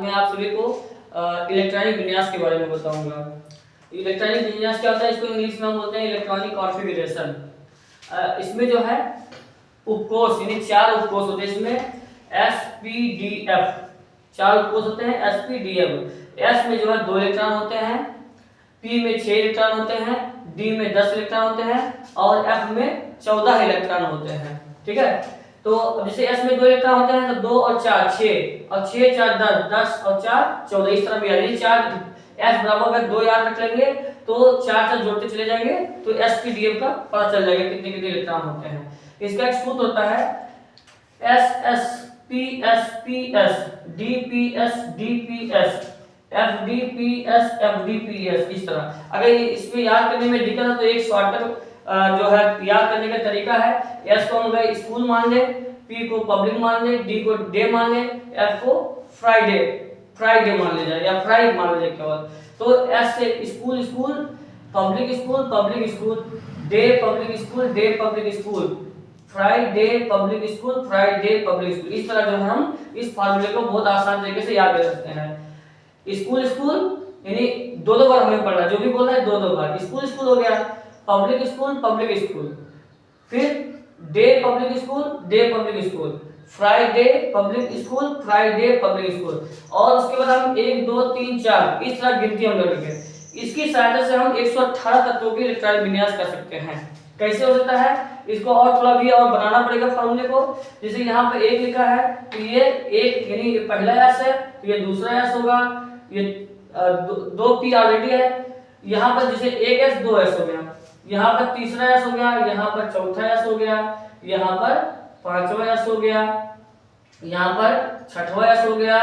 मैं आप सभी को इलेक्ट्रॉनिक विन्यास के बारे में बताऊंगा। इलेक्ट्रॉनिक विन्यास क्या होता है, इसको इंग्लिश में हम बोलते हैं इलेक्ट्रॉनिक कॉन्फ़िगरेशन। इसमें जो है उपकोष यानी 4 उपकोष होते हैं। इसमें SPDF 4 उपकोष होते हैं। SPDF S में जो है 2 इलेक्ट्रॉन होते हैं, P में 6 इलेक्ट्रॉन होते हैं, D में 10 इलेक्ट्रॉन होते हैं और F में 14 इलेक्ट्रॉन होते हैं। ठीक है, तो जैसे S में 2 इलेक्ट्रॉन होते हैं तो 2 और 4 6 और 6 4 10 10 और 4 14 इस तरह भी यानी 4 S बराबर अगर 2 याद रख लेंगे तो 4 से जोड़ते चले जाएंगे तो SPDF का पता चल जाएगा कितने कितने इलेक्ट्रॉन होते हैं। इसका एक सूत्र होता है SSPSPS DPS DPS FDPS FDPS। इस तरह अगर इसमें याद करने में दिक्कत है तो एक शॉर्टकट जो है याद करने का तरीका है। S को हम स्कूल मान ले, P को पब्लिक मान ले, D को डे मान ले, F को फ्राइडे मान ले जाए या फ्राइड मान ले जाए केवल। तो S से school school public school day public school Friday public school Friday public school. इस तरह जो है हम इस फार्मूले को बहुत आसान तरीके से याद कर सकते हैं। स्कूल स्कूल यानी दो बार हमें पढ़ना, जो भी बोलना है दो बार। स्कूल स्कूल हो गया, पब्लिक स्कूल, फिर day public school Friday public school और उसके बाद हम 1 2 3 4 इस तरह गिनती हम करेंगे। इसकी सहायता से हम 118 तत्वों के इलेक्ट्रॉनिक विन्यास कर सकते हैं। कैसे हो सकता है, इसको और थोड़ा भी और बनाना पड़ेगा फार्मूले को। जैसे यहाँ पे 1 लिखा है तो ये 1 यानी पहला S है तो ये दूसरा S होगा, ये 2 P ऑलरेडी है। यहाँ पर जैसे 1 S 2 S हो गया, यहाँ पर तीसरा S हो गया, यहाँ पर चौथा S हो गया, यहाँ पर पांचवा S हो गया, यहाँ पर छठवा S हो गया।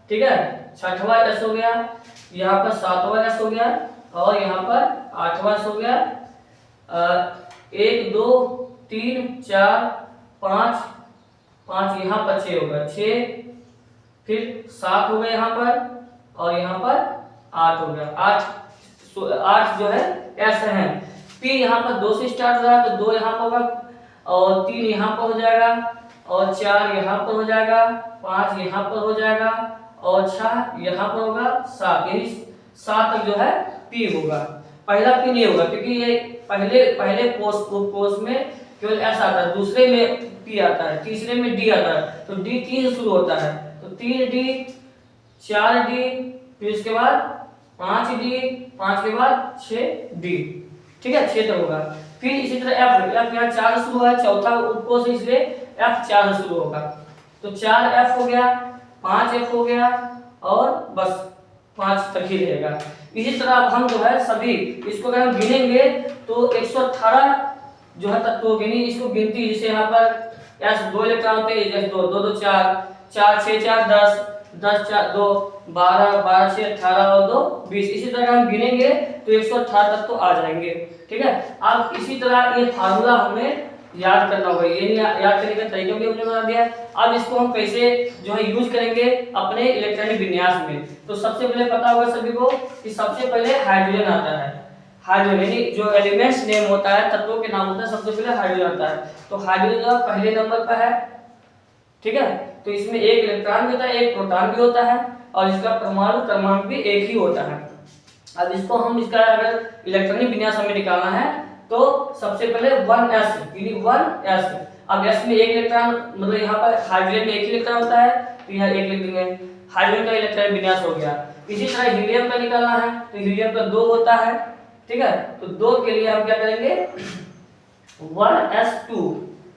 ठीक है, छठवा S हो गया, यहाँ पर सातवां S हो गया और यहाँ पर आठवां S हो गया। 1 2 3 4 5 यहाँ पर 6 होगा, 6 फिर 7 हो गया यहाँ पर और यहाँ पर 8 हो गया। 8 जो है S है। P यहाँ पर 2 से स्टार्ट हो रहा है तो 2 यहाँ पर होगा और 3 यहाँ पर हो जाएगा और 4 यहाँ पर हो जाएगा, 5 यहाँ पर हो जाएगा और 6 यहाँ पर होगा, 7 यानी 7 तक जो है P होगा। पहला P नहीं होगा क्योंकि ये पहले पोस्ट में केवल S आता है, दूसरे में P आता है, तीसरे में D आता है। तो D 3 से शुरू होता है तो 3D 4D फिर उसके बाद 5D 5 के बाद 6D। ठीक है, 6 तक होगा। फिर इसी तरह F यहाँ 4 से शुरू है, चौथा उपकोष इसलिए F 4 से शुरू होगा तो 4F हो गया, 5F हो गया और बस 5 तक ही रहेगा। इसी तरह अब हम जो है सभी इसको अगर हम गिनेंगे तो 118 जो है तत्वों गिनी इसको गिनती। जैसे यहाँ पर S 2 इलेक्ट्रॉन होते हैं, 2 2 2 4 4 6 4 10 10 4 2 12 12 6 18 और 2 20। इसी तरह हम गिनेंगे तो 118 तक तो आ जाएंगे। ठीक है, अब इसी तरह ये फार्मूला हमें याद करना होगा, ये याद करने का तरीका भी हमने बता दिया। अब इसको हम कैसे जो है यूज करेंगे अपने इलेक्ट्रॉनिक विन्यास में। तो सबसे पहले पता होगा सभी को कि सबसे पहले हाइड्रोजन आता है। हाइड्रोजन यानी जो एलिमेंट्स नेम होता है, तत्वों के नाम होता है, सबसे पहले हाइड्रोजन आता है। तो हाइड्रोजन पहले नंबर पर है। ठीक है, तो इसमें एक इलेक्ट्रॉन भी होता है, एक प्रोटॉन भी होता है और इसका परमाणु क्रमांक भी एक ही होता है। अब इसको हम इसका अगर इलेक्ट्रॉनिक विन्यास हमें निकालना है तो सबसे पहले 1s यानी 1s। अब s में एक इलेक्ट्रॉन मतलब यहाँ पर हाइड्रोजन में एक इलेक्ट्रॉन होता है तो यहाँ एक लिख देंगे, हाइड्रोजन का इलेक्ट्रॉनिक विन्यास हो गया। इसी तरह हीलियम का निकालना है तो हीलियम का 2 होता है। ठीक है, तो 2 के लिए हम क्या करेंगे 1s2।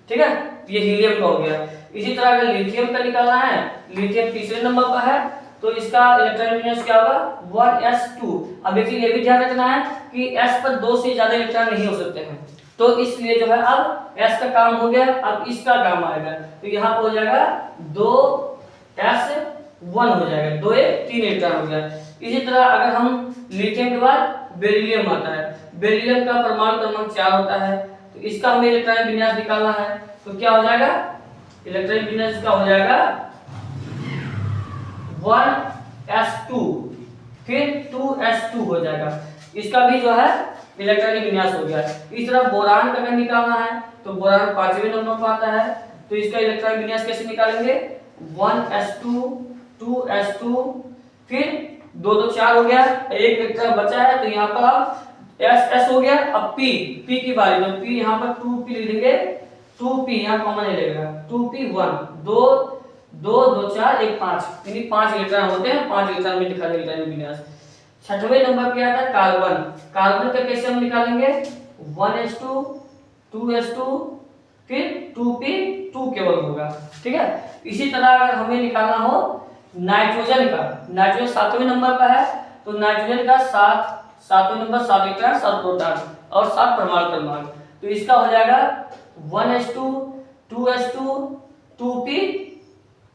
ठीक है, ये हीलियम का हो गया। इसी तरह अगर लिथियम का निकालना है, लिथियम तीसरे नंबर पर है तो इसका इलेक्ट्रॉनिक विन्यास क्या होगा 1s2। अब देखिए ये भी ध्यान रखना है कि s पर 2 से ज्यादा इलेक्ट्रॉन नहीं हो सकते हैं, तो इसलिए जो है अब s का काम हो गया, अब इसका काम आएगा तो यहाँ पर हो जाएगा 2s1 हो जाएगा, 2 3 इलेक्ट्रॉन हो गया। इसी तरह अगर हम लिथियम के बाद बेरिलियम आता है, बेरिलियम का परमाणु क्रमांक 4 होता है तो इसका हमें इलेक्ट्रॉनिक विन्यास निकालना है तो क्या हो जाएगा इलेक्ट्रॉनिक विन्यास इसका हो जाएगा 1s2 फिर 2s2 हो जाएगा। इसका भी जो है इलेक्ट्रॉनिक विन्यास हो गया। इस तरह बोरान का अगर निकालना है तो बोरान 5वें नंबर पर आता है तो इसका इलेक्ट्रॉनिक विन्यास कैसे निकालेंगे 1s2 2s2, फिर 2 2 4 हो गया, एक इलेक्ट्रॉन बचा है तो यहाँ पर अब s हो गया। अब p की बारी, तो p यहाँ पर 2p लिख देंगे, 2p यहाँ कॉमन ले लेगा, 2p1, 2 2 2 4 1 5, यानी 5 इलेक्ट्रॉन होते हैं, 5 इलेक्ट्रॉन में दिखा देंगे इलेक्ट्रॉन विन्यास। छठवें नंबर पे आता है कार्बन। कार्बन का कैसे हम निकालेंगे, 1s2 2s2 फिर 2p 2 केवल होगा, ठीक है। इसी तरह अगर हमें निकालना हो नाइट्रोजन का, नाइट्रोजन 7वें नंबर पर है, तो नाइट्रोजन का 7वें नंबर 7 इलेक्ट्रॉन 7 प्रोटॉन और 7 परमाणु क्रमांक, तो इसका हो जाएगा 1s2 2s2 2p,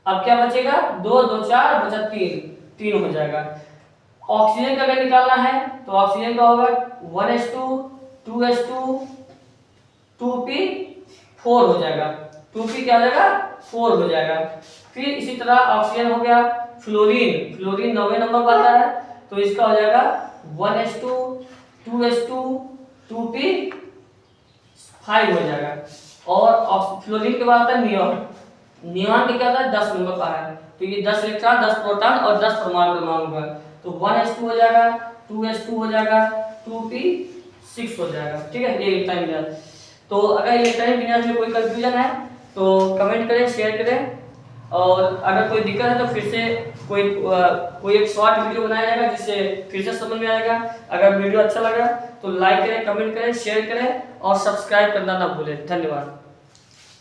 अब क्या बचेगा 2 2 4 बचा 3 हो जाएगा। ऑक्सीजन का अगर निकालना है तो ऑक्सीजन का होगा 1s2 2s2 2p 4 हो जाएगा, 2p क्या हो जाएगा 4 हो जाएगा। फिर इसी तरह ऑक्सीजन हो गया। फ्लोरीन, फ्लोरीन 9वें नंबर पर आता है, तो इसका हो जाएगा 1s2 2s2 2p 5 हो जाएगा। और फ्लोरीन के बाद आता है नियॉन, नियॉन का क्या होता है 10 नंबर पर है, तो ये 10 इलेक्ट्रॉन 10 प्रोटॉन और 10 परमाणु क्रमांक होगा, तो 1s2 हो जाएगा 2s2 हो जाएगा 2p6 हो जाएगा, ठीक है। ये इलेक्ट्रॉन विन्यास। तो अगर इलेक्ट्रॉनिक विन्यास में कोई कंफ्यूजन है तो कमेंट करें, शेयर करें, और अगर कोई दिक्कत है तो फिर से कोई एक शॉर्ट वीडियो बनाया जाएगा जिससे फिर से समझ में आएगा। अगर वीडियो अच्छा लगा तो लाइक करें, कमेंट करें, शेयर करें और सब्सक्राइब करना ना भूलें। धन्यवाद।